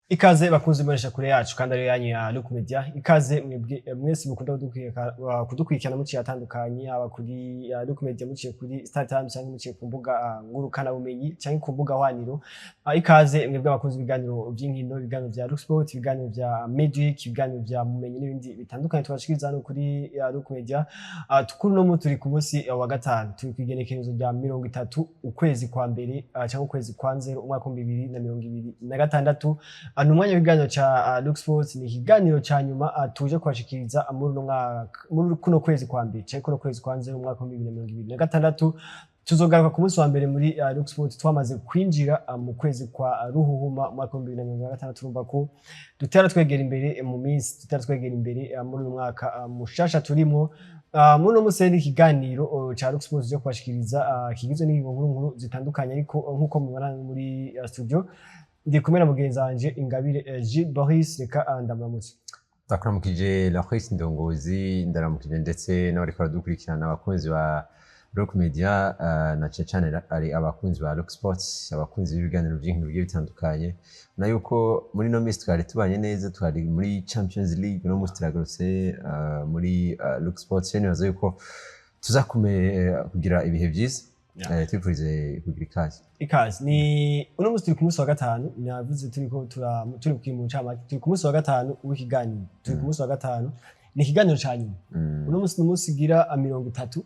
Ikaze bakunze ibonesha kure yacu kandi ariyo yanyu ya Look Media. Ikaze mwese mukunda kudukurikirana muciye atandukanye, aba kuri Look Media muciye kuri Star Times cyangwa muciye ku mbuga ngurukana bumenyi cyangwa ku mbuga hwaniro. Ikaze mwebwe abakunze ibiganiro by'inkino, ibiganiro vya Look Sport, ibiganiro vya Magic, ibiganiro vya mumenyi n'ibindi bitandukanye twashikiriza hano kuri Look Media. Tukuru no mu turi ku munsi wa gatanu, turi kwigenekerezo rya 30 ukwezi kwa mbere cyangwa ukwezi kwa 0 umwaka wa 2026. Umwanya w'ikiganiro cha Look Sports ni ikiganiro cha nyuma tuje kwashikiriza muri kuno kwezi kwa mbere cyangwa kuno kwezi kwa 0 umwaka wa 2026. Tuzogaruka ku munsi wa mbere muri Look Sports twamaze kwinjira mu kwezi kwa ruhuhuma umwaka wa 2026. Turumva ko dutera twegera imbere mu minsi, dutera twegera imbere muri uyu mwaka mushasha turimo. Muno museni ikiganiro cha Look Sports cyo kwashikiriza kigizwe n'inkuru zitandukanye, ariko nkuko mubona muri studio ndi kumwe na mugenzi wanje Ingabire Gilles Boris. Reka ndamuramutse. Ndakuramukije Laurence Ndongozi, ndaramukije ndetse n'abariko baradukurikirana abakunzi ba Look Media na cyane ari abakunzi ba Look Sports, abakunzi b'ibiganiro by'inkino bigiye bitandukanye. Na yuko muri no minsi twari tubanye neza, twari muri Champions League no mustragarose muri Look Sports. Nibaza yuko kugira ibihe byiza. Twifurize kugira ikaze. Ni uno musi turi ku munsi wa gatanu, navuze turi kwimuca amaki, turi ku munsi wa gatanu w'ikiganiro, turi ku munsi wa gatanu ni ikiganiro ca nyuma. Uno musi n'umunsi gira 30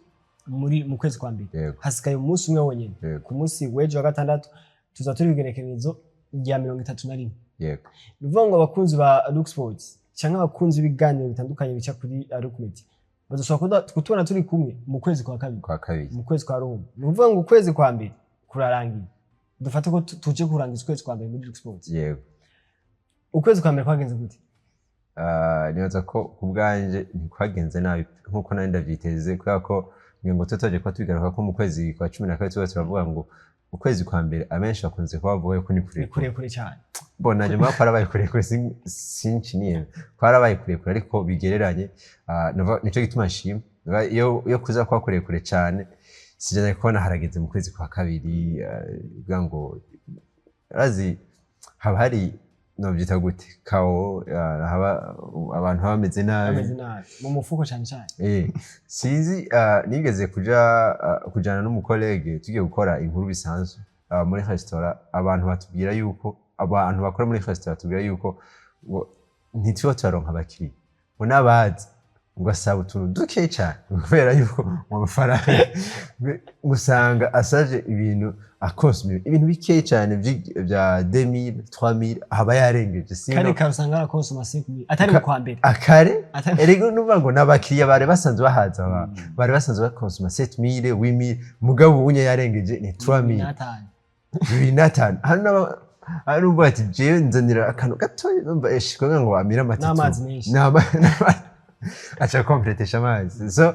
mu kwezi kwa mbere, hasikaye umunsi umwe wonyene. Ku munsi w'ejo wa gatandatu tuza turi bigenekerezo rya 31. Yego, nuvuga ngo abakunzi ba Look Sports cyangwa abakunzi b'ibiganiro bitandukanye bica kuri Look Media bazoshobora kutubona turi kumwe mu kwezi kwa kabiri, mu kwezi kwa Roma. Nuvuga ngo ukwezi kwa mbere kurarangiye, dufate ko tuje kurangiza ukwezi kwa mbere muri Look Sports. Yego, ukwezi kwa mbere kwagenze gute? Nibaza ko kubwanje ntikwagenze nabi nkuko nari ndavyiteze, kubera ko ngo tutaje ko tubigaruka ko mu kwezi kwa 12 tuba turavuga ngo ukwezi kwa mbere amenshi bakunze kubavuga ko ni kure cyane. Bona je mwa kwarabaye kure sinchi niye kwarabaye kure ariko bigereranye. Nico gituma nshima iyo kuza kwa kure cyane sijanye kubona harageze mu kwezi kwa kabiri. Bivuga ngo razi haba hari no byita gute kao haba abantu bameze nabi mu mufuko cyane. Sinzi nigeze kujana n'umukolege tugiye gukora inkuru bisanzwe muri restaurant. Abantu batubwira yuko abantu bakora muri restaurant batubwira yuko ntitwo twaronka abakiriya ngo nabazi ugasaba utuntu duke cyane, kubera yuko mu mafaranga gusanga asaje ibintu akosme ibintu bike cyane bya 2000 3000 haba yarengeje. Kandi karusanga arakosoma 5000 atari mu kwa mbere akare erego nuvuga ngo nabakiriya bare basanzwe bahaza bare basanzwe bakosoma 7000 8000 mugabo unye yarengeje ni 3000 binatana. Hano ubu ati je nzanira akantu gatoyi numva eshiko ngo amira amatatu n'amazi menshi acha completesha amazi. So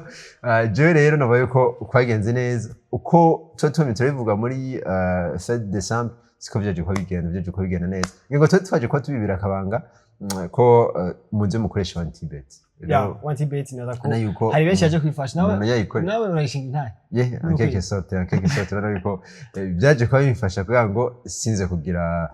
je rero nabaye ko kwagenze neza uko turivuga muri 7 December siko byaje ko bigenda neza. Ngo twaje ko tubibira akabanga ko munze mukoresha Antibet. Antibet naza ko hari benshi yaje kwifasha nawe urayishinga intare. Keke sote rero ko byaje ko bifasha kugira ngo sinze kugira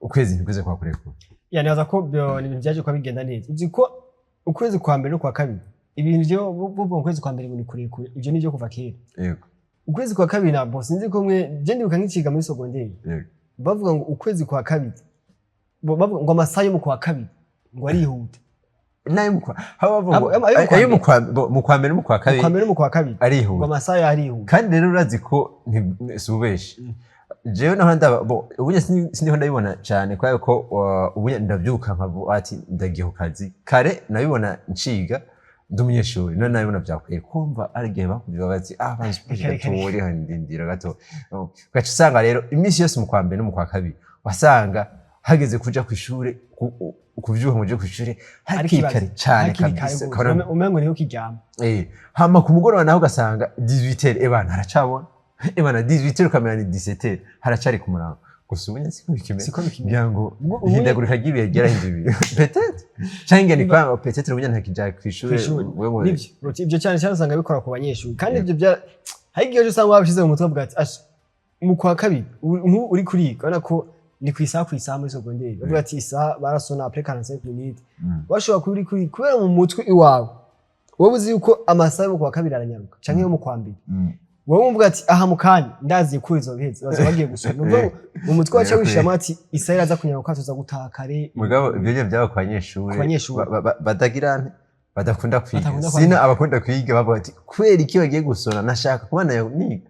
ukwezi nikuze kwa kureko. Naza ko ibintu byaje ko bigenda neza. Uzi ko ukwezi kwa mbere no kwa kabiri ibintu byo mu kwezi kwa mbere ngo ni kurekure, ibyo nivyo kuva kera. Yego, ukwezi kwa kabiri nabo sinzi ko mwe je ndibuka nk'ikiga muri secondaire. Yego, bavuga ngo ukwezi kwa kabiri bavuga ngo amasaha yo mu kwa kabiri ngo arihuta nayo mu kwa ayo mu kwa mbere mu kwa kabiri arihuta ngo amasaha yarihuta. Kandi rero urazi ko ntisubeshi jewe naho ubunya siniho ndabibona cyane, kwa ko ubunya ndavyuka nkabo ati ndagiye ku kazi kare nabibona nciga ndumunyeshuri none nabibona byakwiye kumva ari gihe bakuvuga bati banzi uri handindira gato. Gace usanga rero imisi yose mu kwa mbere no mu kwa kabiri wasanga hageze kuja ku ishure kuvyuka muje ku ishure hakikare cyane kabisa, umengo niho kijyama. Hama ku mugoroba naho gasanga 18h ebana haracabona ebana 18h kamera ni 17h haracari ku murango. Gusa ubunya siko bikimenya ngo hindagurika gibiye gera hindibi peut-être cyangwa ni kwa peut-être ubunya ntakija ku ishure nivyo ibyo cyane usanga bikora ku banyeshuri. Kandi ibyo bya hari igihe usanga wabishize mu mutwe bwati mu kwa kabiri uri kuriga ubona ko ni kw'isaha muri secondaire bavuga ati isaha barasona après 45 minutes bashobora kuri kubera mu mutwe iwawe wowe uzi yuko amasaha yo kwa kabiri aranyaruka canke yo mu kwa mbere wowe umvuga ati aha mukanya ndazi kuri izo biheze baza bagiye gusoma nubwo mu mutwe wacu wishama ati isaha iraza kunyaruka tuza gutaha kare mugabo ibyo byaba ku banyeshuri badagirane badakunda kwiga sina abakunda kwiga bavuga ati kwera iki bagiye gusona nashaka kubana niga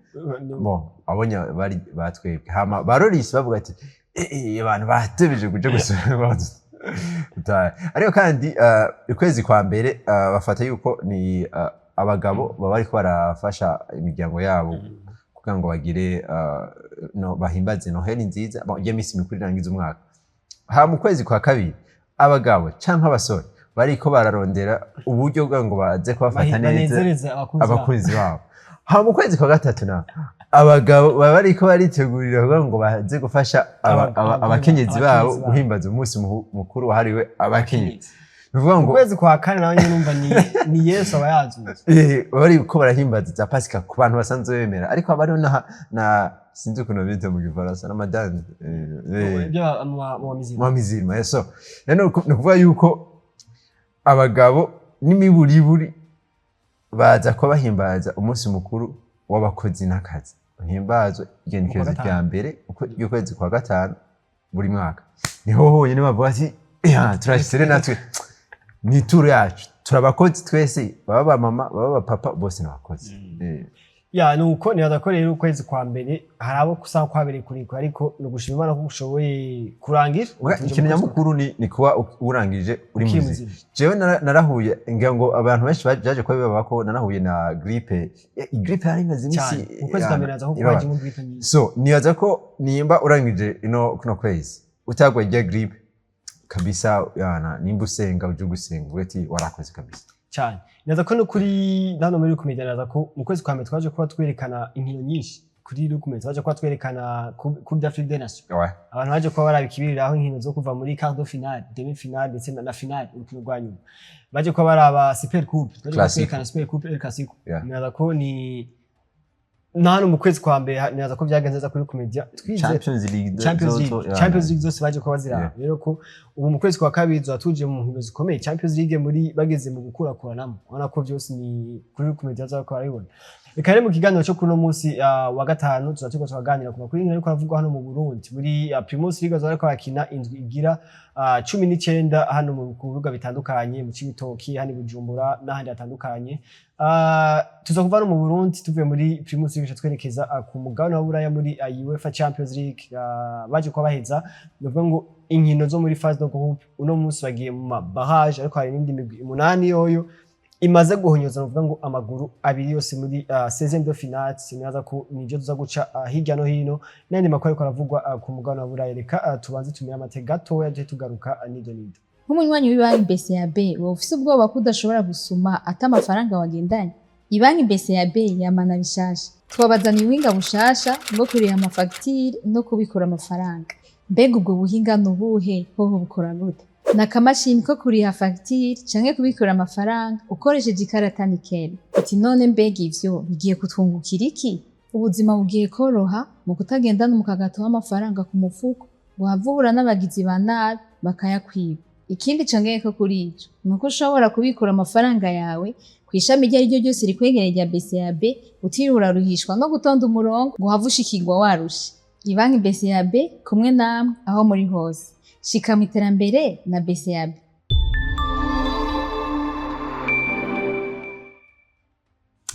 abonye bari batwebwe hama barorisi bavuga ati abantu batebeje kuja gusona ariko kandi ukwezi kwa mbere bafata yuko ni abagabo baba bariko barafasha imiryango yabo kugira ngo bagire bahimbaze noheli nziza iyo minsi mikuru irangiza umwaka hama mu kwezi kwa kabiri abagabo canke abasore bariko bararondera uburyo bwa ngo baze kubafata neza abakunzi babo hama mu kwezi kwa gatatu na abagabo baba bariko baritegurira kugira ngo baze gufasha abakenyezi babo guhimbaza umunsi mukuru wahariwe abakenyezi bivuga ngo kwezi kwa kane nawe nyine numva ni Yesu abayazuze bari ko barahimbaza za Pasika ku bantu basanzwe bemera ariko abariho na sinzi ukuntu bita mu Gifaransa Ramadan mu mizirima so rero nukuvuga yuko abagabo n'imiburiburi baza ko bahimbaza umunsi mukuru w'abakozi n'akazi bahimbazwe igenekerezo rya mbere y'ukwezi kwa gatanu buri mwaka niho honyine bavuga ati turashyire natwe ni turu yacu turabakozi twese baba mama baba papa bose n'abakozi nuko nibaza ko rero ukwezi kwa mbere hari abo kusanga kwabereye kuriko ariko no gushima Imana ko ushoboye kurangira ikintu nyamukuru ni kuba urangije uri muzima jewe narahuye ngira ngo abantu benshi baje ko baba ko narahuye na grippe hari imaze imisi ukwezi kwa mbere naza ko kwaje mu grippe nyinshi so nibaza ko nimba urangije kuno kwezi utagwaye grippe kabisa nimba usenga uje gusenga ugati warakoze kabisa cyane naza ko no kuri hano muri kumenya naza ko mu kwezi kwa mbere twaje kuba twerekana inkino nyinshi kuri rukumenya twaje kuba twerekana Coupe d'Afrique des Nations abantu baje kuba barabikibiriraho inkino zo kuva muri quart de finale demi finale ndetse na finale urukino rwa nyuma baje kuba baraba Super Coupe twaje kwerekana Super Coupe El Clasico naza ko ni nano mu kwezi kwa mbere naza ko byagenze za kuri Comedia Champions League zose baje kuba zira rero ko ubu mu kwezi kwa kabiri zatuje mu nkino zikomeye Champions League muri bageze mu gukurakuranamo ubona ko byose ni kuri Comedia za ko aribona ikare mu kiganiro cyo kuno munsi wa gatanu tuzatuko twaganira ku makuru ariko aravugwa hano mu Burundi muri Primus League zariko bakina indwi igira 19 hano mu bibuga bitandukanye mu Cibitoki hani Bujumbura n'ahandi hatandukanye tuzakuva no mu Burundi tuvuye muri Primus League twerekeza ku mugabane wa Buraya muri UEFA Champions League baje kwa baheza bivuga ngo inkino zo muri phase de groupe uno munsi bagiye mu barrage ariko hari n'indi migwi 8 yoyo imaze guhonyoza uvuga ngo amaguru abiri yose muri 16e de finale sinaza ko nijyo tuza guca hirya no hino n'andi makuru ariko aravugwa ku mugabane wa Buraya reka tubanze tumira amateka gatoya je tugaruka nido nk'umunywanyi w'ibanki BCAB wowe ufise ubwoba ko udashobora gusuma ata amafaranga wagendanye ibanki BCAB yamana bishasha twabazaniye ubuhinga bushasha bwo kuriha amafagitire no kubikura amafaranga mbega ubwo buhinga nubuhe hoho bukora gute nakamashini ko kuriha fagitire canke kubikura amafaranga ukoresheje ikarata nikeli ati none mbega ivyo bigiye kutwungukira iki ubuzima bugiye koroha mu kutagendana umukagato w'amafaranga ku mufuko ngo havubura n'abagizi ba nabi bakayakwiba ikindi congeye ko kuri ico nuko ushobora kubikura amafaranga yawe kwishami ryo ryo ryose rikwegereye rya BCAB utirura ruhishwa no gutonda umurongo ngo havushikirwa warusha ibanki BCAB kumwe namwe aho muri hose shika mu iterambere na BCAB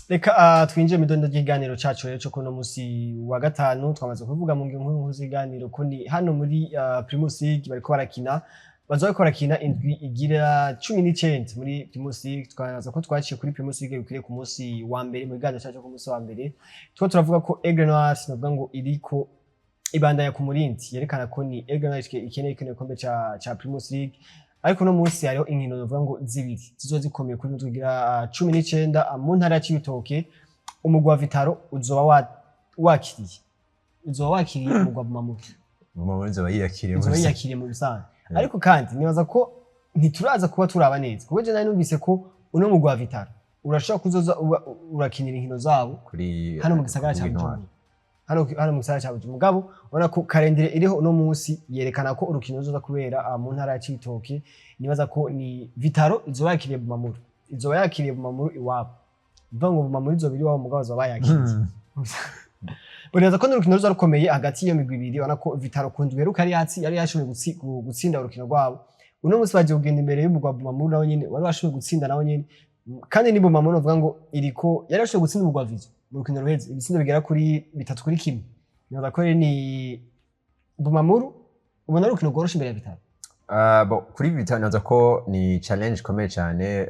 reka twinjiye mu dondo ry'iganiro cacu rero cyo kuno musi wa gatanu twamaze kuvuga mu nkuru z'iganiro ko ni hano muri Primus League bariko barakina bazoye korakina indwi igira 19 muri Primus League twanaza ko twaciye kuri Primus League bikire ku munsi wa mbere mu biganiro cyacu ku munsi wa mbere turavuga ko Aigle Noir sinavuga ngo iriko ibandanya ku murindi yerekana ko ni Aigle Noir ikeneye ikombe ca Primus League ariko no munsi hariho inkino bavuga ngo zibiri zizozikomeye kuri tugira 19 mu ntara ya Cibitoke umugwa Vitaro uzoba wakiriye umugwa Bumamuke yiyakiriye mu bisanzwe ariko kandi nibaza ko ntituraza kuba turaba neza kuko je nari numvise ko uno mugwa Vitaro urashaka kuzoza urakinira inkino zabo kuri hano mu gisagara cya Bujumbura hano mu gisagara ca Bujumbura mugabo ubona ko kalendere iriho uno munsi yerekana ko urukino ruzoza kubera mu ntara ya Cibitoke nibaza ko ni Vitaro izoba yakiriye Bumamuru iwabo bivuga ngo Bumamuru izoba iri iwabo mugabo azoba yakiriye Uribaza ko n'urukino ruza rukomeye hagati y'iyo migwi ibiri ubona ko Vitaro ku ndwi iheruka yari yashoboye gutsinda urukino rwabo uno munsi bagiye kugenda imbere y'umugwa Bumamuru nawe nyene wari washoboye gutsinda nawe nyene kandi ni Bumamuru uvuga ngo iriko yari yashoboye gutsinda umugwa Vision mu rukino ruheze ibitsindo bigera kuri 3-1 nibaza ko ni Bumamuru ubona ari urukino rworoshe imbere ya Vitaro. Kuri Vitaro naza ko ni challenge ikomeye cyane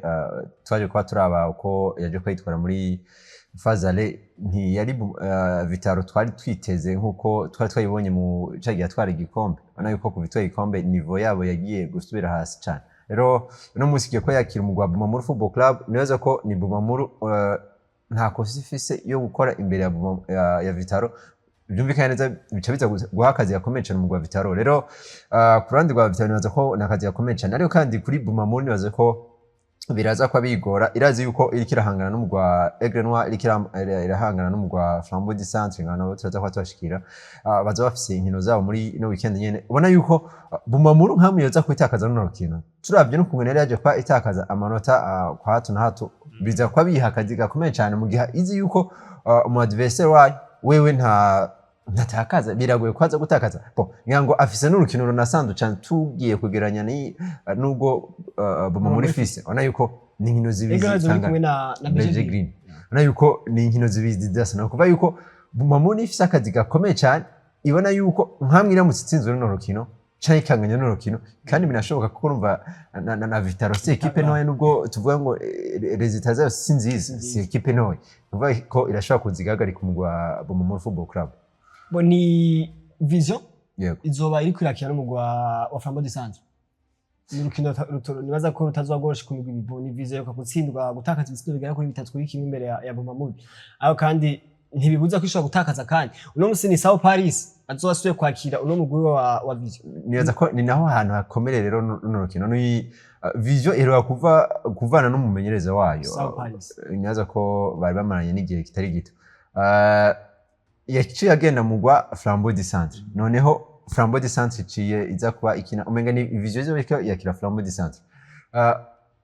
twaje kuba turaba uko yaje kwitwara muri Fazale ntiyari Vitaro twari twiteze nkuko twari twayibonye mu cagiye atwara igikombe bana yuko ku Vitaro igikombe niveau yabo yagiye gusubira hasi cyane rero no musikiye ko yakira umugwa Bumamuru Football Club nibaza ko ni Bumamuru nta kosa ifise yo gukora imbere ya Vitaro byumvikana neza bica biza guha akazi gakomeye cyane umugwa Vitaro rero ku ruhande rwa Vitaro nibaza ko nakazi gakomeye cyane ariko kandi kuri Bumamuru nibaza ko biraza kwa bigora irazi yuko iriko irahangana n'umugwa Aigle Noir irahangana n'umugwa Flambeau du Centre ngana turaza kwa twashikira baza bafise inkino zabo muri no weekend nyene ubona yuko Bumamuru nkamwe yoza kwitakaza no rukino turavye no kumwe yaje kwa itakaza amanota kwa hato na hato biza kwa biha akazi gakomeye cyane mu gihe izi yuko umu adversaire wayo wewe ntatakaza biragoye kwaza gutakaza ngango afise n'urukino runasanzwe cyane tugiye kugeranya ni nubwo Bumamuru fise ona yuko ni inkino zibiri na BG Green ona yuko ni inkino zibiri zidasana kuva yuko Bumamuru ifise akazi gakomeye cyane ibona yuko nkamwe iramutse itsinzwe no rukino cyane kanganya no rukino kandi binashoboka ko urumva na Vitaro si equipe noye nubwo tuvuga ngo resultats zayo si nziza si equipe noye kuva ko irashobora kuzigagarika umugwa Bumamuru Football Club ni Vision izoba iri kwirakira n'umugwa wa Flambeau du Centre ni rukino nibaza ko rutazogorosha ku migwi bibo ni Vision yo gutsindwa gutakaza ibitsindo bigera kuri 3-1 imbere ya Bumamuru aho kandi ntibibuza ko ishobora gutakaza kandi uno musi ni Sao Paris azobasuye kwakira uno mugwi wa Vision nibaza ko ni naho ahantu hakomere rero no rukino ni Vision iheruka kuvana n'umumenyereza wayo nibaza ko bari bamaranye n'igihe kitari gito yaciye agenda mugwa Flambeau du Centre noneho Flambeau du Centre ciye iza kuba ikina umenga ni Vision zo biko yakira Flambeau du Centre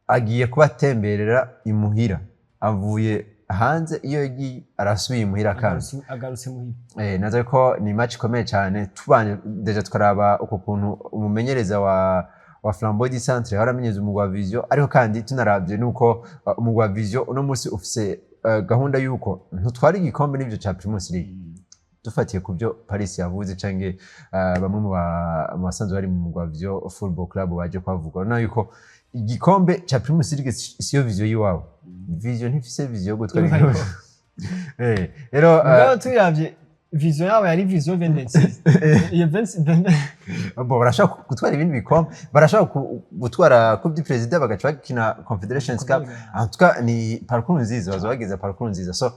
agiye kuba temberera imuhira avuye hanze iyo yagiye arasubiye imuhira kandi agarutse muhira naza ko ni match ikomeye cyane tubanje deja twaraba uko kuntu umumenyereza wa Flambeau du Centre haramenyeza umugwa Vision ariko kandi tunaravye nuko umugwa Vision uno munsi ufise gahunda yuko ntutwari igikombe n'ivyo cha Primus League dufatiye ku byo Paris yavuze canke bamwe mu basanzwe bari mu mugwa Vision Football Club baje kwavuga na yuko igikombe cha Primus League siyo Vision yiwabo Vision ntifise Vision yo gutwara igikombe rero ngaho turavye Vision yabo yari Vision 26 iyo 26 barashaka gutwara ibindi bikombe barashaka gutwara coupe du président bagaca bakina Confederations Cup en tout cas ni parcours nziza bazobageza parcours nziza so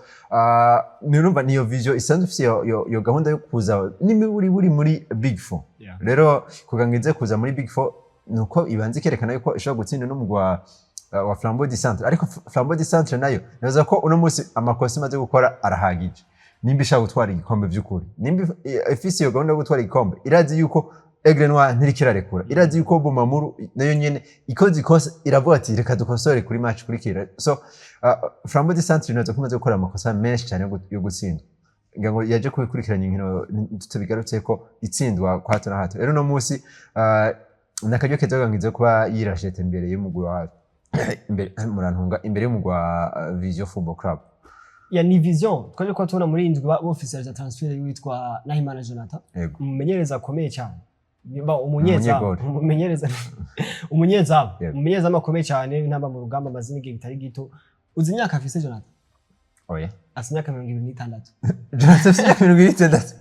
nirumva niyo Vision isanzwe ifise yo gahunda yo kuza nimiburi muri Big Four rero kugangize kuza muri Big Four nuko ibanze kerekana yuko ishobora gutsinda n'umugwa wa Flambeau du Centre ariko Flambeau du Centre nayo naza ko uno munsi amakosa maze gukora arahagije nimba ishaka gutwara igikombe by'ukuri nimba ifise yo gahunda yo gutwara igikombe irazi yuko Aigle Noir ntirikirarekura irazi yuko Bumamuru nayo nyene ikoze ikosa iravuga ati reka dukosore kuri match kurikira so Flambeau du Centre nazo kumaze gukora amakosa menshi cyane yo gutsinda ngo yaje kubikurikiranya inkino tubigarutse ko itsindwa kwa hato na hato rero no munsi nakajyo kezagangize kuba yirashete imbere y'umugwi wa imbere murantunga imbere y'umugwa Vision Football Club ya ni Vision twaje kwa tubona muri indwi officer ya transfer witwa Nahimana Jonathan umumenyereza akomeye cyane niba umumenyereza akomeye cyane ntamba mu rugamba mazini gihe bitari gito uzi imyaka afise Jonathan oya asinyaka 26 Jonathan asinyaka 26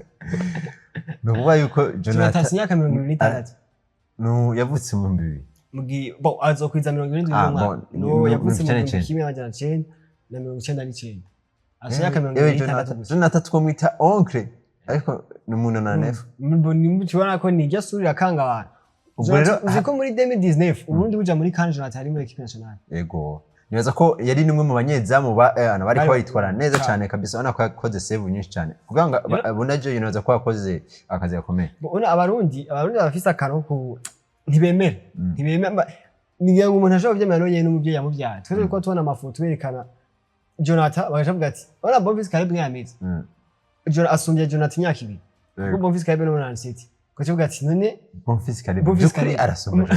nubuwa yuko Jonathan asinyaka 26 no yavutse mu mbibi mugi azokwiza 27 no yavutse mu 1999 na 1999 asinyaka 26 Jonathan twomwita oncle ariko numuntu na nef mboni mukibona ko nijya surira kanga abantu uzi ko muri 2019 ubundi buja muri kan Jonathan ari muri equipe nationale yego nibaza ko yari nimwe mu banyezamu bari ko bayitwara neza cyane. cyane kabisa ubona ko yakoze save nyinshi cyane kuvuga ngo bunaje nibaza ko yakoze akazi gakomeye ubona abarundi bafise akantu ku ntibemera nigira ngo umuntu ashobora kubyemera no nyene n'umuvyeyi yamuvyaye twese ko tubona amafoto berekana Jonathan bagavuga ati ona Bonfils Caleb mwameze asumbye Jonathan imyaka 2 kuko Bonfils Caleb no Man City ko kivuga ati none Bonfils Caleb byukuri arasumba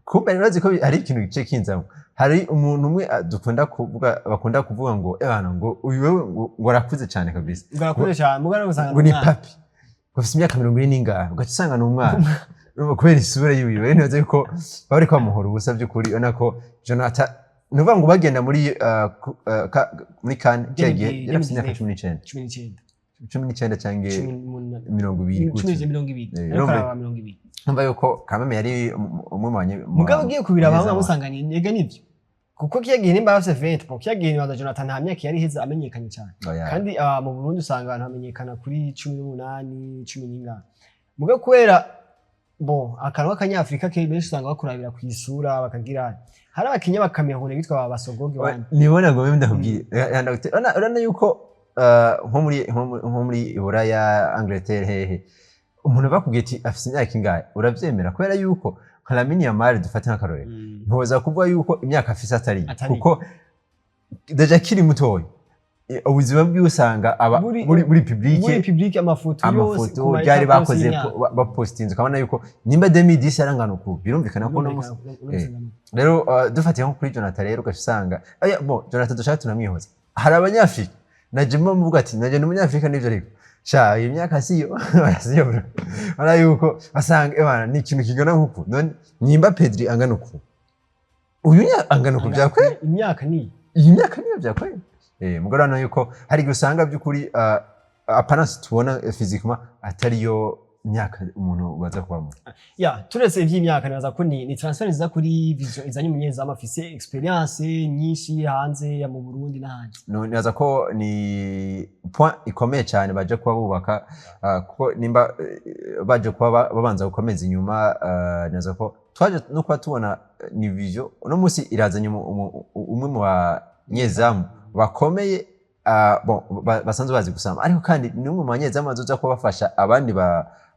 kumbe rero ziko hari ikintu gice kinzamo hari umuntu umwe bakunda kuvuga ngo ngo uyu wewe ngo arakuze cyane kabisa ngo arakuze cyane mugara gusanga ngo ni papi ufite imyaka 40 n'ingahe ugacisanga n'umwana kubera isura yiwe neza ko bari kwamuhora ubusa by'ukuri ona ko Jonathan nuvuga ngo bagenda muri kan kege yarafite imyaka 19 cyangwa 20 numva yuko Kameme yari umwe mu mugabo ugiye kubira bamwe musanganye nega nivyo kuko kiyagiye nimba bafite 20 po kiyagiye nibaza Jonathan nta myaka yari heza amenyekanye cyane kandi mu Burundi usanga abantu bamenyekana kuri 18 10 n'ingana mugabo kwera akanwa k'Anyafrika ke benshi usanga bakurabira ku isura bakagira hari abakinya bakamihone bitwa basogoge bandi nibona ngo mbe ndakubwiye urana yuko nko muri Buraya Angleterre hehe umuntu bakubwiye ati afite imyaka ingahe uravyemera kubera yuko nka Lamine Yamal dufate nk'akarorero ntoza kuvuga yuko imyaka afise atari kuko deja kiri mutoyi ubuzima bw'usanga aba muri public amafoto byari bakoze bapostinze ukabona yuko nimba 2010 arangana uku birumvikana ko no rero dufatiye nko kuri Jonathan rero ugasanga Jonathan dushaka tunamwihoza hari abanyafrika naje mvuga ati naje n'umunyafrika n'ivyo ariko sha iyo myaka siyo ara yuko asanga ni ikintu kigana nkuko none nimba Pedri angana uku uyu angana uku byakwe imyaka ni iyi myaka niyo byakwe mugorana yuko hari gusanga by'ukuri apparence tubona physiquement atariyo myaka umuntu baza kubamo turetse ivy'imyaka naza ko ni transfer iza kuri vision izanye umunyezamu afise experience nyinshi hanze ya mu Burundi n'ahandi naza ko ni point ikomeye cyane baje kuba bubaka kuko nimba baje kuba babanza gukomeza inyuma naza ko twaje no kuba tubona ni vision no musi irazanye umwe mu banyezamu bakomeye basanzwe bazi gusama ariko kandi ni umwe mu banyezamu bazoza ko bafasha abandi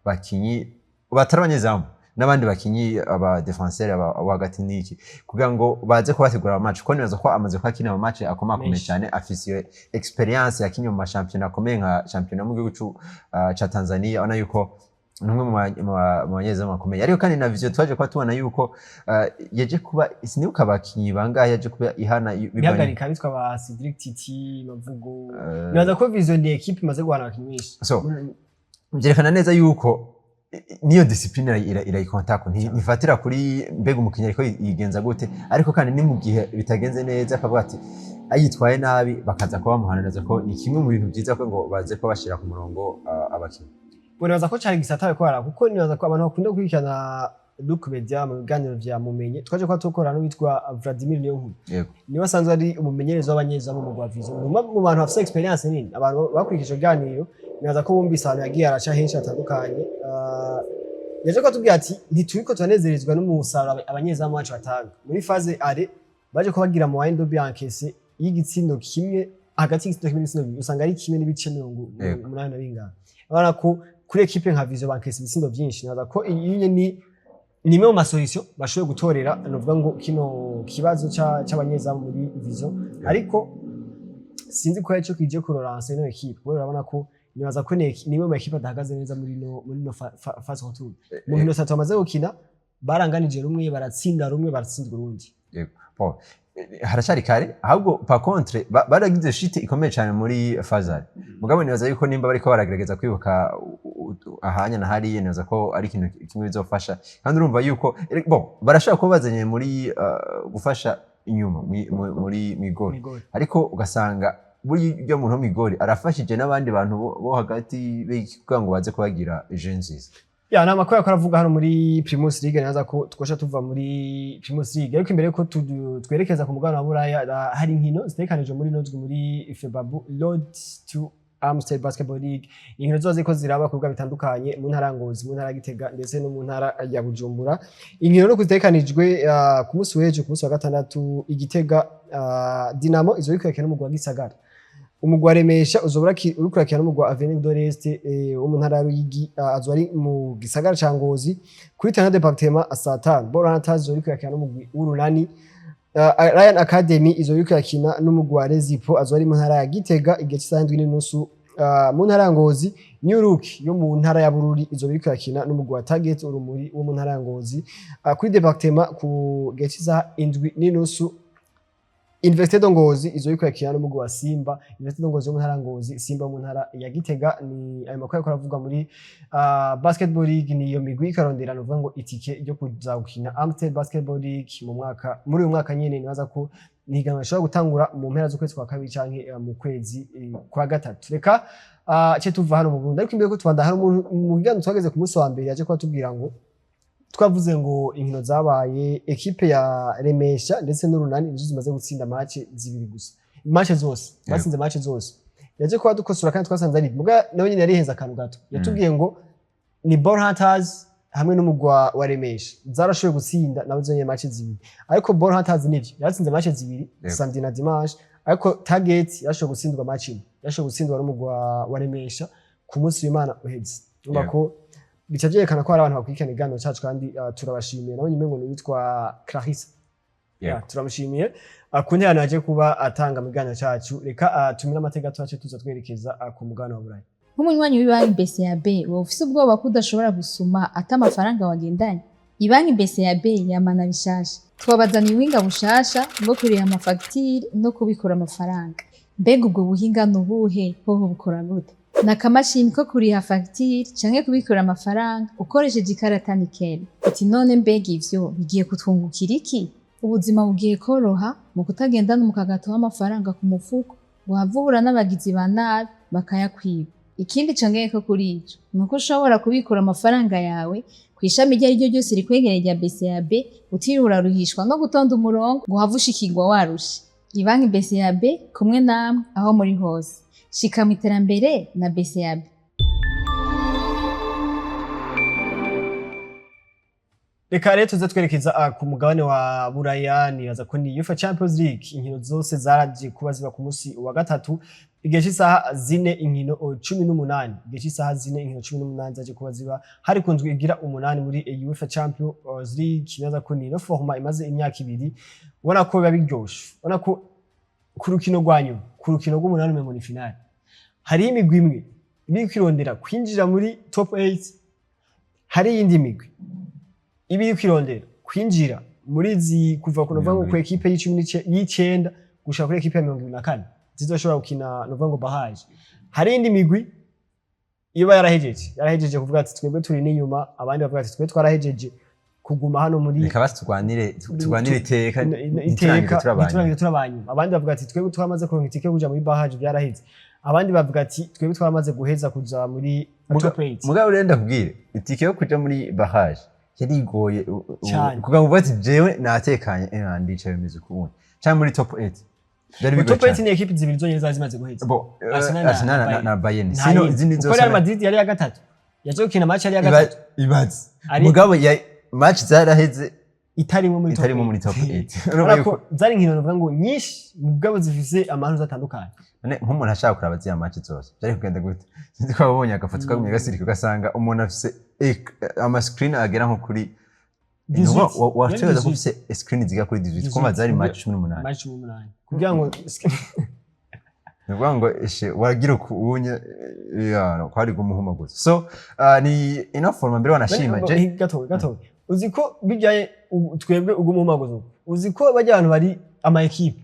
bakinyi batarabanyezamu n'abandi bakinyi aba defenseur hagati niki kugira ngo baze ko bategura match ko nibaza ko amaze kwakina mu match akomakomeye cyane afise experience yakinye mu championnat akomeye nka championnat mu gihugu ca Tanzania ona yuko numwe mu banyezamu akomeye ariko kandi na vision twaje kwa tubona yuko yaje kuba sinibuka abakinyi bangahe yaje kuba ihana bihagarika bitwa ba Cedric Titi Mavugo nibaza ko vision de equipe imaze guhana abakinyi benshi byerekana neza yuko niyo discipline irayikontakwa ntifatira kuri mbega umukinnyi ariko yigenza gute ariko kandi ni mu gihe bitagenze neza akavuga ati ayitwaye nabi bakaza kuba bamuhaniriza ko ni kimwe mu bintu byiza ko ngo baze ko bashira ku murongo abakinnyi nibaza ko cyari gisataye kwara kuko nibaza ko abantu bakunda kwikana Luc Media mu biganiro vya mumenye twaje kwa tukorana n'uwitwa Vladimir Niyonkuru niwe asanzwe ari umumenyereza w'abanyezamu mu Rwavizo mu bantu bafite experience nini abantu bakurikije ganiro nibaza ko bumvise ahantu yagiye araca henshi atandukanye yaje ko tubwira ati ntitubiko tunezerezwa n'umusaruro abanyezamu bacu batanga muri phase are baje ko bagira mu wind biankese y'igitsindo kimwe hagati y'igitsindo kimwe n'igitsindo usanga ari kimwe n'ibice 80 na bingana abana ko kuri equipe nka Vision bankese ibitsindo byinshi naza ko iyi ni nimwe mu masolution bashoboye gutorera novuga ngo kino kibazo cy'abanyezamu muri Vision ariko sinzi ko yaco kije kurorance no equipe bo urabona ko nibaza ko nimwe mu equipe adahagaze neza muri no phase retour mu hino sato amaze gukina baranganije rumwe baratsinda rumwe baratsindwa urundi yego harashari kare ahubwo par contre baragize shite ikomeye cyane muri Fazal mugabo nibaza yuko nimba bariko baragerageza kwibuka ahanya na hari nibaza ko ari ikintu kimwe bizofasha kandi urumva yuko barashaka ko bazanye muri gufasha inyuma muri migori ariko ugasanga buryo muntu migori arafashije n'abandi bantu bo hagati kugira ngo baze kubagira agencies nama ko yakora hano muri Primus League naza ko twosha tuva muri Primus League ariko imbere ko twerekeza ku mugabane wa Buraya hari inkino zitekanije muri nozwe muri Febabu Road to Amstel Basketball League. Inkino zose ziko ziraba ku bibuga bitandukanye mu ntara ya Ngozi, mu ntara ya Gitega ndetse no mu ntara ya Bujumbura. Inkino no kuzitekanijwe ku munsi w'ejo, ku munsi wa gatandatu Igitega Dinamo izoyikwekera n'umugwa wa Gisagara. Umugwa wa Remesha uzokurakira n'umugwa Avenue de l'Est wo mu ntara ya Ruyigi azwari mu Gisagara ca Ngozi. Kuri Tana Departement Asatan Boranta izoyikwekera n'umugwi w'Urunani. Ryan Academy izoyikwekina n'umugwa wa Rezipo azwari mu ntara ya Gitega igihe cy'isaha 7:30 mu ntara ya Ngozi. New Look yo mu ntara ya Bururi izoyikwekina n'umugwa wa Target Urumuri wo mu ntara ya Ngozi. Kuri Departement ku gihe cy'isaha 7:30 Invested Ngozi izoyikwekina n'umugwa wa Simba. Invested Ngozi mu ntara ya Ngozi, Simba mu ntara ya Gitega. Ni ayo makuru avuga muri Basketball League, ni iyo migwi ikarondera nuvuga ngo itike ryo kuza gukina Amstel Basketball League muri uyu mwaka nyene. Nibaza ko nihiganwa rishobora gutangura mu mpera z'ukwezi kwa kabiri canke mu kwezi kwa gatatu. Reka ce tuva hano mu Burundi, ariko imbere ko tubanda hano mu higanwa twageze ku munsi wa mbere yaje kuba tubwira ngo twavuze ngo inkino zabaye ekipe ya Remesha ndetse n'Urunani nizo zimaze gutsinda match zibiri gusa. Match zose batsinze match zose. Yaje kuba dukosora kandi twasanze ari muga nawe nyine yariheza akantu gato. Yatubwiye ngo ni Ball Hunters hamwe n'umugwa wa Remesha zarashoboye gutsinda nabo zonye match zibiri. Ariko Ball Hunters nivyo yatsinze match zibiri samedi na dimanche, ariko Target yashoboye gutsindwa match imwe. Yashoboye gutsindwa n'umugwa wa Remesha ku munsi w'Imana uheze. Urumva ko bica byerekana ko hari abantu bakurikirana ikiganiro cyacu kandi turabashimiye. Nawe nyuma ngo witwa Clarisse, turamushimiye ku ntera naje kuba atanga mu kiganiro cyacu. Reka tumira amateka twacu tuza twerekeza ku mugabane wa Burayi. Nk'umunywanyi w'ibanki BCAB wowe ufise ubwoba ko udashobora gusuma ata amafaranga wagendanye, ibanki BCAB yamana bishasha. Twabazaniye ubuhinga bushasha bwo kuriha amafagitire no kubikura amafaranga. Mbega ubwo buhinga nubuhe hoho bukora gute? Nakamashini ko kuriha fagitire canke kubikura amafaranga ukoresheje ikarata Nickel. Ati none mbega ivyo bigiye kutwungukira iki? Ubuzima bugiye koroha mu kutagendana umukagato w'amafaranga ku mufuko ngo havubura n'abagizi ba nabi bakayakwiba. Ikindi congeye ko kuri ico nuko ushobora kubikura amafaranga yawe kwishami ryo ryo ryose rikwegereye rya BCAB utirura ruhishwa no gutonda umurongo ngo havushikirwa warusha. Ibanki BCAB kumwe namwe aho muri hose. Shika mu iterambere na BCAB. Reka rero tuze twerekeza ku mugabane wa Buraya. Nibaza ko ni UEFA Champions League inkino zose zaraje kuba ziba ku munsi wa gatatu igihe cy'isaha 4 inkino 18. Igihe cy'isaha 4 inkino 18 zaje kuba ziba hari kunzwe igira 8 muri UEFA Champions League. Nibaza ko ni no forma imaze imyaka ibiri, ubona ko biba biryoshe, ubona ko ku rukino rwanyu, ku rukino rw'umunani mu ni finale hari imigwi imwe iri kwirondera kwinjira muri top 8, hari iyindi migwi ibi kwirondera kwinjira muri kuva ku November ku equipe y'19 gushaka kuri equipe ya 24 zizoshobora gukina November bahaje. Hari indi migwi iba yarahejeje kuvuga ati twebwe turi n'inyuma, abandi bavuga ati twe twarahejeje kuguma hano muri reka basi tugwanire iteka turabanyuma. Abandi bavuga ati twebwe twamaze kuronka itike kuja muri bahaje byaraheze. Abandi bavuga ati twebwe twamaze guheza kuza muri top 8. Mugabo urenda kubwire itike yo kuja muri bahaje yarigoye kugira ngo bati jewe natekanye ndica bimeze kubona cyangwa muri top 8 byari bigoye. Top 8 ni equipe zibiri zonyene zazimaze guheza, Arsenal na Bayern. Sino izindi zose Real Madrid yari ya gatatu yaje gukina match yari ya gatatu ibaze mugabo ya match zaraheze itarimo muri top 8. Urako zari nkino navuga ngo nyinshi mugabo zifise amantu atandukanye. None nk'umuntu ashaka kuraba ziya match zose byari kugenda gute? Sinzi ko babonye agafoto kagumye gasirika ugasanga umuntu afise ama screen agera nko kuri washobora kufise screen ziga kuri 18 kuma zari match 18 kugira ngo Nubwo ngo wagira kubunye kwari gumuhuma gusa. So ni ino forma mbere wanashima je gato uziko bijyaye twebwe ugumuhuma gusa. Uziko bajya abantu bari ama equipe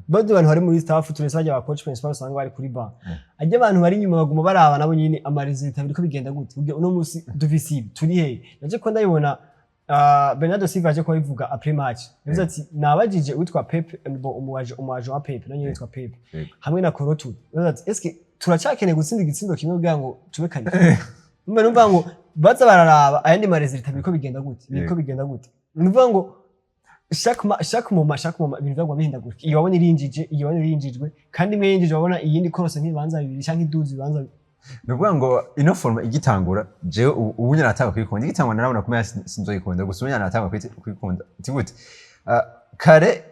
bado abantu bari muri staff turesajya ba coach principal usanga bari kuri bar. Ajye abantu bari nyuma baguma baraba nabo nyine ama resultat biriko bigenda gute. Uno musi dufise turi he. Naje ko ndayibona Bernardo Silva aje ko bivuga après match. Yavuze ati nabajije witwa Pep umuwaje wa Pep nanye witwa Pep hamwe na Korotu. Yavuze ati eske turacyakene gutsinda igitsindo kimwe kugira ngo tubekanye. Numva ngo baza bararaba ayandi ma resultat biriko bigenda gute. Biriko bigenda gute. Numva ngo chaque moment ibintu byagwa bihindagurika iyo wabona irinjijwe kandi imwe yinjije wabona iyindi korose nk'ibanza bibiri canke iduzi bibanza nuvuga ngo ino forma igitangura je ubu nyana natanga kwikunda igitangwa narabona kumenya sinzoyikunda gusa ubu nyana natanga kwikunda tigute kare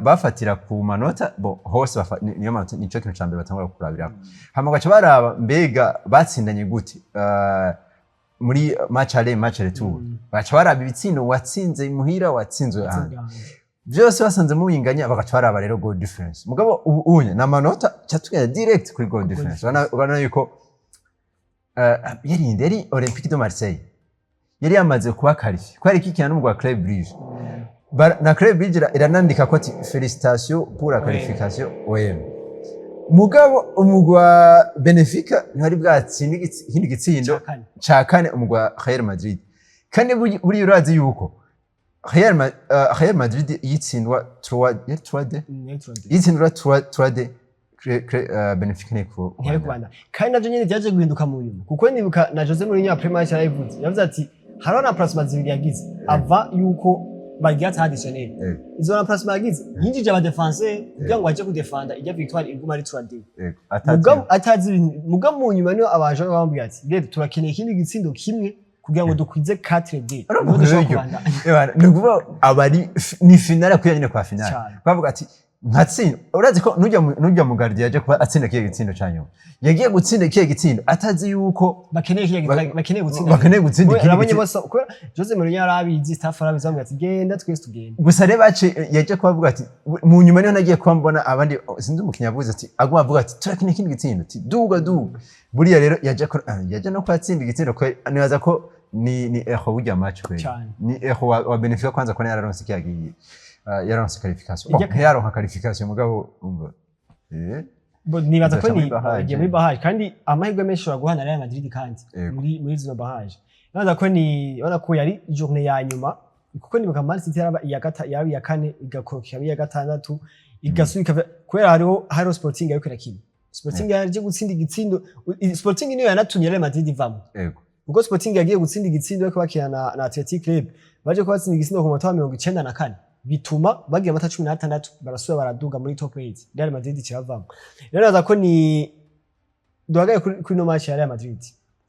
bafatira ku manota hose niyo manota nico kintu cyambere batangura kurabira hama gacha baraba mbega batsindanye gute muri match retour bacha baraba ibitsindo watsinze imuhira watsinzwe ahandi byose basanze mu binganya bagacha baraba rero goal difference mugabo unye na manota cyatugenda direct kuri goal difference ubana yuko yari Olympique de Marseille yari yamaze kuba qualifié kwari kikina n'umugwa Club Brugge na Club Brugge iranandika ko ati félicitations pour la qualification OM mugabo umugwa Benfica ntari bwatsindi ikindi gitsindo ca kane umugwa Real Madrid kandi buri urazi yuko Real Madrid yitsindwa 3-2 yitsindwa 3-2 Benfica neko Rwanda kandi navyo nyene byaje guhinduka mu nyuma kuko nibuka na Jose Mourinho Premier yavuze ati haro na plasma zibiri yagize ava yuko bagiye traditionnel izo na plasma yagize yinjije aba defenseur kugira ngo aje ku defender ijya victoire iguma ari 3-2 mugabo mu nyuma niyo abaje bambwiye ati rero turakeneye ikindi gitsindo kimwe kugira ngo dukwize 4-2 nukuvuga abari ni finale kuyanyine kwa finale bavuga ati ntatsinda urazi ko nujya mu gardien yaje kuba atsinda kiye gitsindo cyanyuma yagiye gutsinda kiye gitsindo atazi yuko bakeneye gutsinda urabonye bose ko Jose Mourinho arabizi staff arabizamuye ati genda twese tugenda gusa rero bace yaje kubavuga ati mu nyuma niho nagiye kuba mbona abandi sinzi umukinya avuze ati aguma avuga ati turakine kindi gitsindo ati duga buriya rero yaje no kwatsinda gitsindo ko nibaza ko ni echo burya match kwe ni echo wa Benfica kwanza ko yararonse kiyagiye yaronse qualification yaronka qualification mugabo umva nibaza ko ni igiye muri barrage kandi amahirwe menshi ashobora guhana Real Madrid kandi muri zino barrage nibaza ko ni ona ko yari journée ya nyuma kuko nibuka Man City yari ya kane igakoroka ya gatandatu igasubika kubera hariho Sporting ariko irakina Sporting yaje gutsinda igitsindo Sporting niyo yanatumye Real Madrid ivamo ubwo Sporting yagiye gutsinda igitsindo ariko bakina na Athletic Club baje ko batsinda igitsindo ku munota wa 94 bituma bagiye amata 16 barasubira baraduga muri top 8 Real Madrid kiravamo rero naza ko ni duhagaye kuri no match ya Real Madrid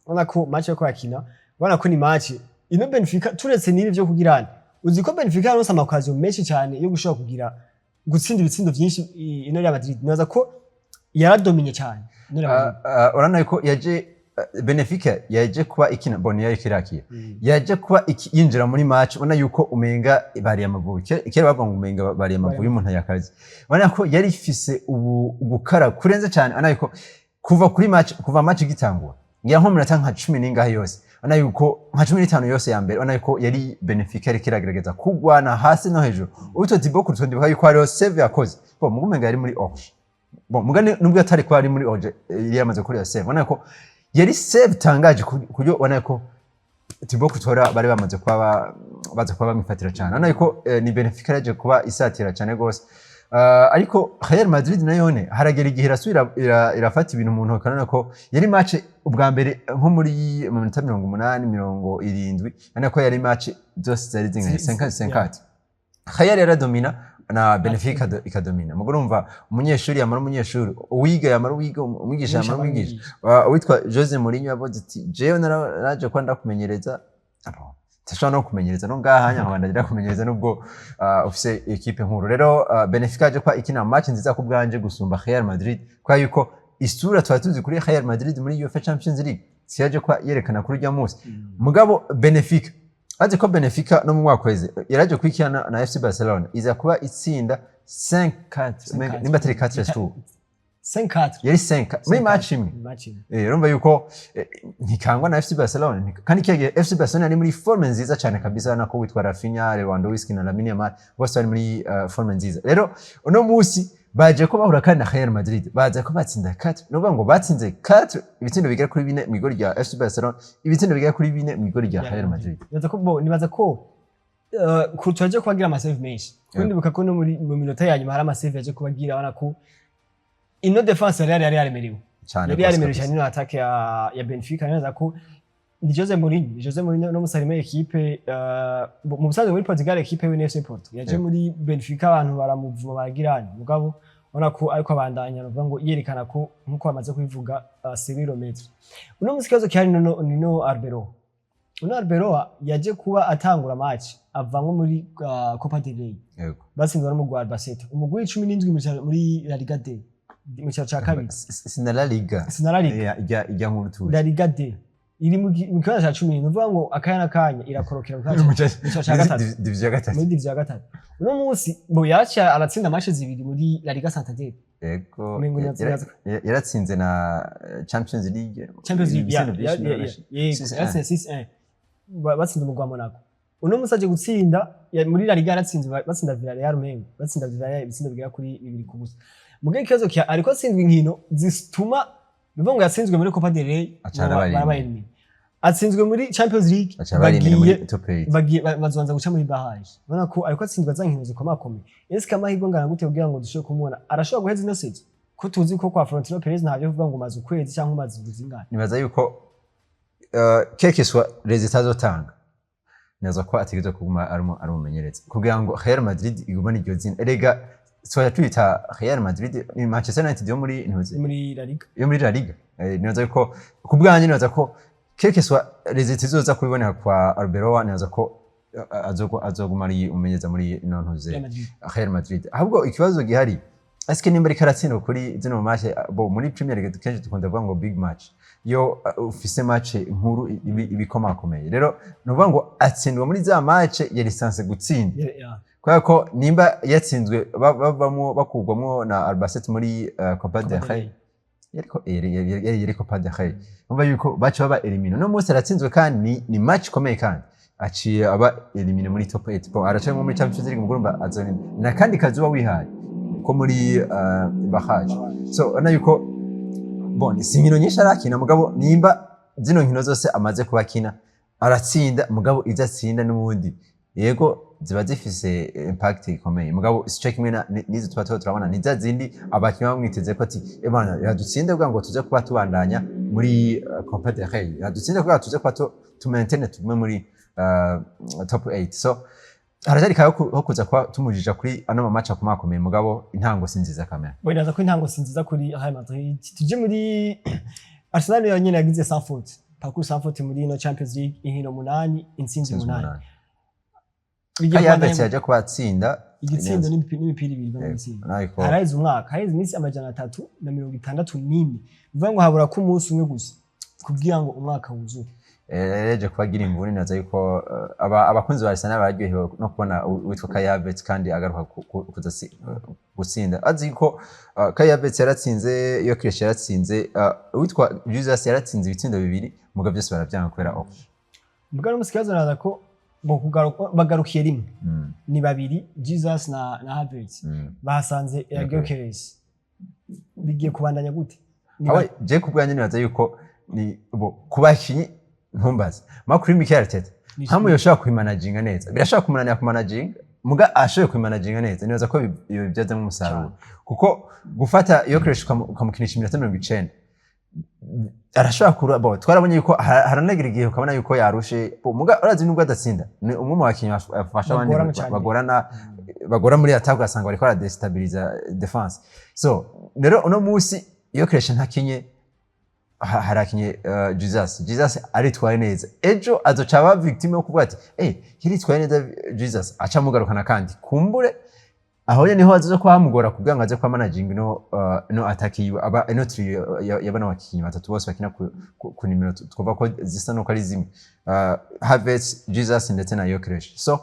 ubona ko match yo kwakina ubona ko ni match ino Benfica turetse nibi byo kugirana uzi ko Benfica yaronse amakazi menshi cyane yo gushobora kugira gutsinda ibitsindo byinshi ino Real Madrid naza ko yaradominye cyane urana ko yaje Benfica yaje kuba ikina Bonnier kirakiye yaje kuba yinjira muri match ubona yuko umenga bari amavubi kera bavuga ngo umenga bari amavubi umuntu yakazi ubona ko yari ifise ubukara kurenze cyane ubona yuko kuva match gitangwa ngira nko minota nka 10 ningahe yose ubona yuko nka 15 yose ya mbere ubona yuko yari Benfica yari kiragerageza kugwana hasi no hejuru uto Thibaut Courtois ndibuka yuko ari save yakoze mugumenga yari muri Orge mugane nubwo atari ko ari muri Orge yari yamaze kuri save ubona ko yari save tangaje kuryo ubona ko Thibaut Courtois bari bamaze kuba bamwifatira cyane ubona ko ni Benfica yaje kuba isatira cyane gose ariko Real Madrid nayone haragera igihe irafata ibintu umuntu kanana ko yari match ubwa mbere nko muri minota 80 70 ubona ko yari match zose zari zingana 50-50 Real yaradomina na Benfica ikadomina mugurumva umunyeshuri yamara umunyeshuri uwiga yamara uwiga umwigisha yamara umwigisha witwa Jose Mourinho yavuze ati jewe naraje kwanda kumenyereza tashobora no kumenyereza no ngahanya nkabandira kumenyereza nubwo ufise equipe nkuru rero Benfica aje kwa ikina match nziza ku bwanje gusumba Real Madrid kwa yuko isura twatuzi kuri Real Madrid muri UEFA Champions League siyaje kwa yerekana kuri rya munsi mugabo Benfica aje ko Benfica no mu mwaka weze yaraje kwikirana na FC Barcelona iza kuba itsinda 5-4 nimba tari 4-2 5-4 yari 5 muri match imwe urumva yuko ntikangwa na FC Barcelona kandi kiyagiye FC Barcelona ari muri forme nziza cyane kabisa nako witwa Rafinha Lewandowski na Lamine Yamal bose bari muri forme nziza rero uno musi baje ko bahura kandi na Real Madrid baje ko batsinda 4 no ngo batsinze 4 ibitsindo bigera kuri 4 mu igori rya FC Barcelona ibitsindo bigera kuri 4 mu igori rya Real Madrid nibaza ko kutaje kubagira amasave menshi kundi buka ko no muri mu minota ya nyuma hari amasave yaje kubagira bana ko ino defense yari yaremerewe cyane yari yaremerewe cyane no attack ya Benfica nibaza ko ni Jose Mourinho no musarime equipe mu busanzwe muri Portugal equipe y'UNFC Porto yaje muri Benfica abantu baramuvuma baragirana mugabo ubona ko ariko abandanya no ngo yerekana ko nkuko bamaze kubivuga Cyril uno musikazo cyari no Arbeloa yaje kuba atangura match avamwe muri Copa del Rey batsinzwe no mu Albacete umugwi 17 muri La Liga D mu cya kabiri sina La Liga ijya nkuru tu La Liga D iri mu kibanza cya 10 nuvuga ngo akayana kanya irakorokera mu cya gatatu muri division ya gatatu uno munsi bo yacha aratsinda match zibiri muri La Liga Santander yego yaratsinze na Champions League batsinda umugwa Monaco uno munsi aje gutsinda muri La Liga yaratsinze batsinda Villarreal Mengo batsinda Villarreal ibitsindo bigera kuri 2 ku busa mugihe kibazo kya ariko atsindwa inkino zituma nuvuga ngo yatsinzwe muri Copa del Rey barabayirimi atsinzwe muri Champions League bagiye bazonza guca muri barrage ubona ko ariko atsindwa za nkino zikomakomeye ese kamahirwe ngana gute kugira ngo dushobore kumubona arashobora guheza ino season ko tuzi ko kwa Florentino Perez ntabyo kuvuga ngo maze ukwezi cyangwa maze ubuzingana nibaza yuko kekeswa resultat zotanga nazo ko atigeze kuguma ari umumenyereza kugira ngo Real Madrid igumane iryo zina erega soya twita Real Madrid Manchester United yo muri La Liga nibaza yuko kubwanye nibaza ko kekeswa resultat zoza kubibonera kwa Arbeloa nibaza ko azoguma ari umumenyereza muri nontuze Real Madrid ahubwo ikibazo gihari aske nimba rikaratsinda kuri zino match bo muri Premier League kenshi dukunda kuvuga ngo big match yo ufise match nkuru ibikomakomeye rero nuvuga ngo atsindwa muri za match ya lisanse gutsinda kubera ko nimba yatsinzwe bavamo bakugwamo na Albacete muri Copa del Rey yari Copa del Rey numva yuko bacu baba elimine no munsi aratsinzwe kandi ni match komeye kandi aciye aba elimine muri top 8 bon aracaye muri Champions League mugurumba azone na kandi kazuba wihaye ko muri barrage so ana yuko bon sinkino nyinshi arakina mugabo nimba zino nkino zose amaze kubakina aratsinda mugabo izatsinda n'ubundi yego ziba zifise impact ikomeye mugabo sico kimwe nizo tuba turabona niza zindi abakinnyi bamwiteze ko ati bana yadutsinde kugira ngo tuze kuba tubandanya muri Copa del Rey yadutsinde kugira tuze kuba tu maintain tugume muri top 8 so harajari kayo kuza kwa tumujija kuri ano match akomakomeye mugabo intango sinziza kamera boiraza ko intango sinziza kuri Real Madrid tuje muri Arsenal yonyine yagize sans faute parcours sans faute muri no Champions League inkino 8 intsinzi 8 Ayabetse yaje kubatsinda igitsindo n'imipira ibiri bamutsinda haraize umwaka haraize iminsi amajana 364 bivuga ngo habura ko umunsi umwe gusa kugira ngo umwaka wuzure yaje kubagira imvune naza yuko abakunzi ba Arsenal bararyohewe no kubona witwa Kayabetse kandi agaruka kuza gutsinda azi ko Kayabetse yaratsinze iyo Kiresh yaratsinze witwa Jesus yaratsinze ibitsindo bibiri mugabo byose baravyanga kwera off mugabo umusikizazo naza ko bagarukiye rimwe ni babiri Jesus na Havertz basanze Gyökeres bigiye kubandanya gute awe je kubwanye nibaza yuko ni kubakinyi ntumbaze makuri Mikel Arteta hamwe yoshaka kwimanaginga neza birashaka kumunanya kumanaginga muga ashoye kwimanaginga neza nibaza ko iyo byaza mu musaruro kuko gufata iyo Gyökeres ukamukinisha 90 arashaka kurabo twarabonye yuko haranagira igihe ukabona yuko yarushe muga urazi nubwo adatsinda ni umwe mu bakinyi afasha abandi bagora muri attack ugasanga bari kwa destabiliza defense so rero uno munsi iyo Gyökeres ntakinye harakinye Jesus aritwaye neza ejo azoca aba victime yo kuvuga ati hiritwaye neza Jesus aca mugarukana kandi kumbure aho niho azoza kwa hamugora kugira ngo aze kwa managing no attack aba no trio yabana bakinyi batatu bose bakina ku nimero twumva ko zisa no kari zimwe Havertz Jesus ndetse na Gyökeres so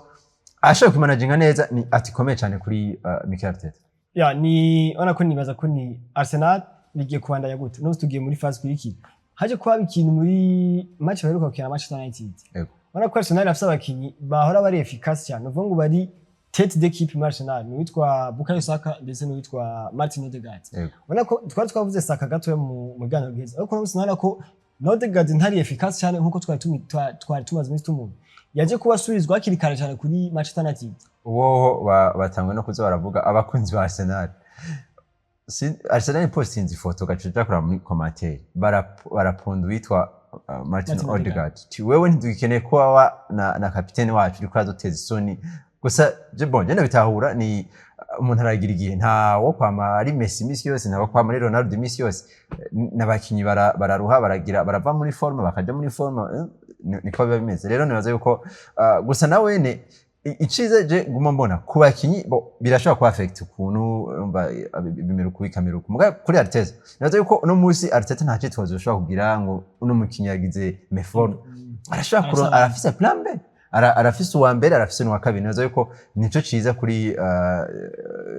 ashoye ku managing neza ni atikomeye cyane kuri Mikel Arteta ni ona ko nibaza ko ni Arsenal bigiye kubandanya gute no tugiye muri phase kwiki haje kuba ikintu muri match baheruka gukina Manchester United ona ko Arsenal afite abakinyi bahora bari efficace cyane uvuga ngo bari tete d'équipe Arsenal ni witwa Bukayo Saka ndetse ni witwa Martin Odegaard ona ko twavuze Saka gato mu mugano geza ariko Arsenal ko Odegaard ntari efficace cyane nkuko twari tumaze iminsi tumuntu yaje kubasubirizwa hakiri kare cyane kuri Manchester United uwo batangwe no kuza baravuga abakunzi ba Arsenal Arsenal postinze ifoto gacuja kura muri commentaire barapunda witwa Martin Odegaard ti wewe ntidukeneye ko na kapiteni wacu uri kwaduteza isoni gusa je bon je ndabitahura ni umuntu aragira igihe nta wo kwama ari Messi yose nta wo kwama ari Ronaldo yose n'abakinyi bararuha barava muri forme bakaja muri forme niko biba bimeze rero nibaza yuko gusa nawene icize je guma mbona ku bakinyi birashobora ku affect ukuntu bimiruka bikamiruka muga kuri Arteta nibaza yuko uno musi Arteta nta cyitwazo ushobora kugira ngo uno mukinyi yagize meforme arashobora arafise plan B arafise uwa mbere arafise n'uwa kabiri nibaza yuko nico ciza kuri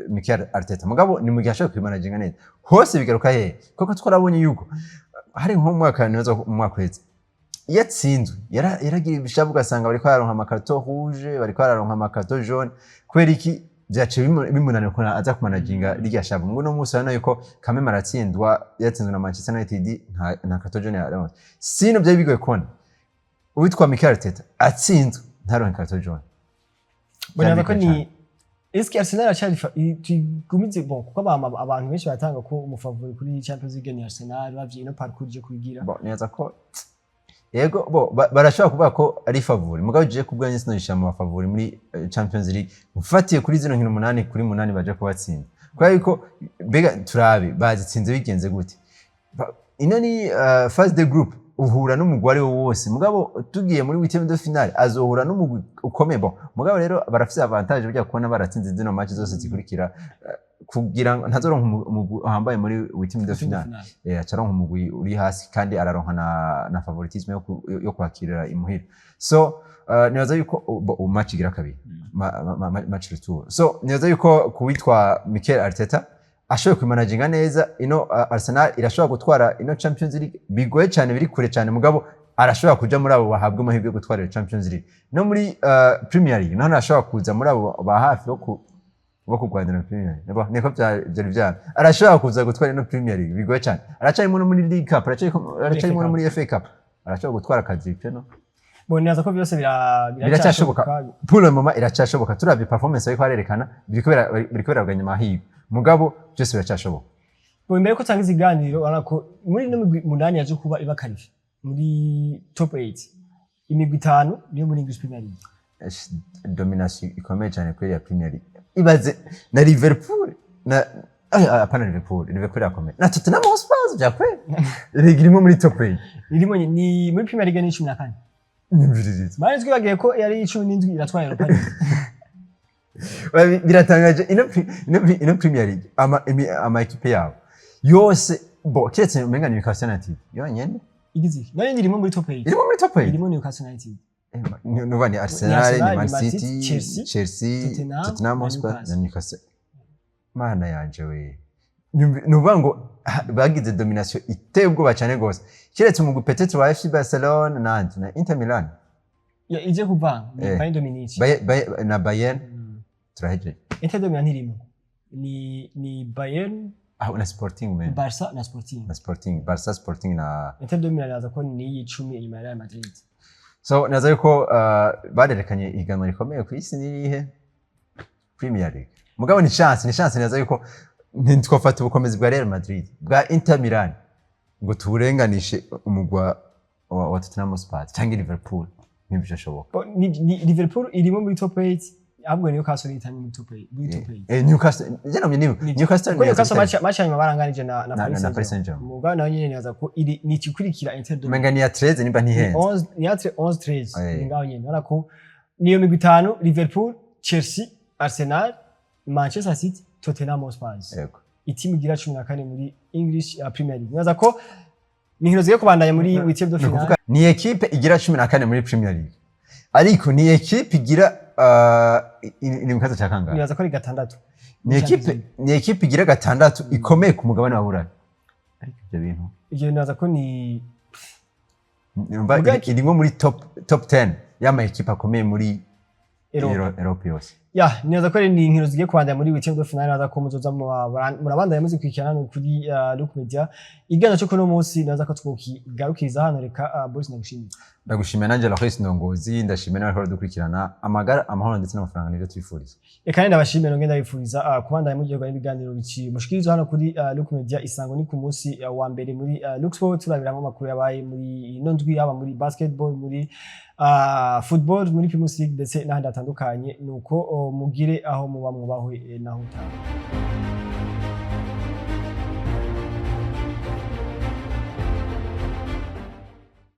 Mikel Arteta mugabo ni mu gihe ashobora kwimanaginga neza hose bigaruka hehe koko twarabonye yuko hari nko mu mwaka nibaza mu mwaka wese yatsinzwe yaragira ibishavu ugasanga bariko bararonka amakarto rouge bariko bararonka amakarto jaune kubera iki byace bimunanira ko aza kumanaginga rya shavu ngo no musi hano yuko Kameme aratsindwa yatsinzwe na Manchester United nta karto jaune yaronse sino byaye bigoye kona uwitwa Mikel Arteta atsinzwe ntaronka karto jaune bonyana ko ni eski Arsenal achari tugumize bon kuko abantu benshi batanga ko umufavori kuri Champions League ni Arsenal bavye no parcours je kubigira bon neza ko yego barashobora kuvuga ko ari favori mugabo je kubwanye sinoyisha mu favori muri Champions League mfatiye kuri zino nkino 8 kuri 8 baje kubatsinda kwa yuko bega turabe bazitsinze bigenze gute ino ni phase de group uhura n'umugware wose mugabo tugiye muri huitième de finale azohura n'umugwi ukomeye bon mugabo rero barafise avantage burya kubona baratsinze zino match zose zikurikira kugira ntazoronka umugwi uhambaye muri huitième de finale acaronka umugwi uri hasi kandi araronka na favoritisme yo kwakirira imuhira so nibaza yuko match igira kabiri match retour so nibaza yuko kuwitwa Mikel Arteta ashoboye kwimanaginga neza ino Arsenal irashobora gutwara ino Champions League bigoye cyane biri kure cyane mugabo arashobora kuja muri abo bahabwa amahirwe yo gutwara Champions League no muri Premier League naho arashobora kuza muri abo ba hafi bo kugwanira Premier League niko byari arashobora kuza gutwara ino Premier League bigoye cyane aracayimo no muri League Cup aracayimo no muri FA Cup arashobora gutwara quadruple no boneza ko byose biracyashoboka pour le moment iracyashoboka turavye performance ariko arerekana biriko biraganya amahirwe mugabo byose biracyashoboka bo imbere ko tanga iziganiro arako muri no munani yaje kuba ibakarife muri top 8 imigwi 5 niyo muri English Premier League domination ikomeye cyane kuri ya Premier League ibaze na Liverpool na apana Liverpool yakomeye na Tottenham Hotspur jakwe rigirimo muri top 8 irimo ni muri Premier League ni 14 nimviriritse bari twibagiye ko yari 17 iratwaye Europa League biratangaje ino Premier League ama equipe yabo yose bo kiretse umenga Newcastle United yonyene igize nayo irimo muri top 8 irimo Newcastle United nuvani Arsenal ni Man City Chelsea Tottenham Hotspur na Newcastle mana yanje we nuvuga ngo bagize domination iteye ubwoba cyane gose kiretse umugwi peut-être wa FC Barcelona na Inter Milan ya ije kuvanga Bayern Dominici na Bayern traheje Inter de Milan irimo ni Bayern na Sporting man Barca na Sporting Barca Sporting na Inter de Milan yaza ko ni 10 inyuma ya Real Madrid so naza yuko barerekanye iganwa rikomeye ku isi nirihe Premier League mugabo ni chance naza yuko ntitwafata ubukomezi bwa Real Madrid bwa Inter Milan ngo turenganishe umugwa wa Tottenham Hotspur cyangwa Liverpool nibyo ni Liverpool irimo muri top 8 ahubwo Newcastle itanye muri top 8 Newcastle Newcastle match nyuma baranganije na Paris Saint-Germain mugabo nayo nyene yaza ko iri ni kikurikira Inter de Milan ya 13 nimba ntihenze 11 ngaho nyene arako niyo migwi 5 Liverpool Chelsea Arsenal Manchester City Tottenham Hotspur itimu igira 14 muri English Premier League naza ko ni hino ziye kubandanya muri huitième de finale ni equipe igira 14 muri Premier League ariko ni equipe igira ni mukaza cyakanga naza ko ari gatandatu ni equipe igira gatandatu ikomeye ku mugabane wa Burayi ariko ibyo bintu iyo naza ko ni irimo muri top 10 y'ama equipe akomeye muri Europe yose Ya, nibaza ko ari ni inkino zigiye kubandanya muri weekend of finale naza ko muzoza murabandanya muzikurikirana no kuri Look Media. Igana cyo kuno munsi naza ko twokigarukiriza hano reka Boris nagushimiye. Ndagushimiye nanje Loris Ndongozi, ndashimiye n'abahora dukurikirana amagara amahoro ndetse n'amafaranga nivyo twifuriza. Eka kandi ndabashimiye no ngenda bifuriza kubandanya mugirwa n'ibiganiro biki mushikirizo hano kuri Look Media isango ni ku munsi wa mbere muri Look Sport turabiramo amakuru yabaye muri ino ndwi yaba muri basketball muri football muri Primus League ndetse n'ahandi hatandukanye nuko mugire aho muba mwubahwe naho utaha.